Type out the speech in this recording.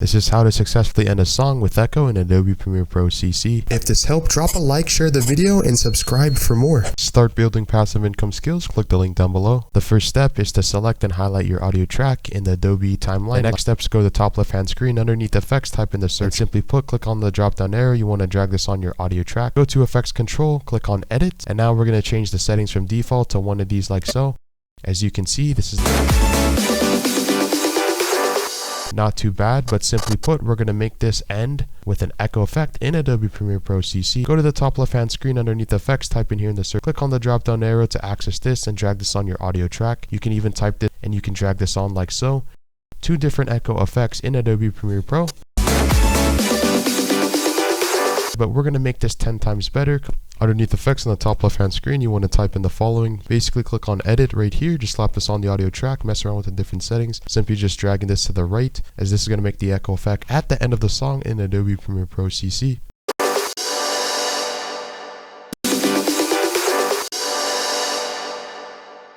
This is how to successfully end a song with echo in Adobe Premiere Pro CC. If this helped, drop a like, share the video, and subscribe for more. Start building passive income skills, click the link down below. The first step is to select and highlight your audio track in the Adobe timeline. The next steps go to the top left hand screen. Underneath effects, type in the search. And simply put, click on the drop down arrow. You want to drag this on your audio track. Go to effects control, click on edit. And now we're going to change the settings from default to one of these like so. As you can see, this is not too bad, but simply put, we're going to make this end with an echo effect in Adobe Premiere Pro CC. Go to the top left hand screen, underneath effects, type in here in the search. Click on the drop down arrow to access this and drag this on your audio track. You can even type this and you can drag this on like so. 2 different echo effects in Adobe Premiere Pro. But we're going to make this 10 times better. Underneath effects on the top left hand screen, you want to type in the following. Basically click on edit right here, just slap this on the audio track, mess around with the different settings, simply just dragging this to the right, as this is going to make the echo effect at the end of the song in Adobe Premiere Pro CC.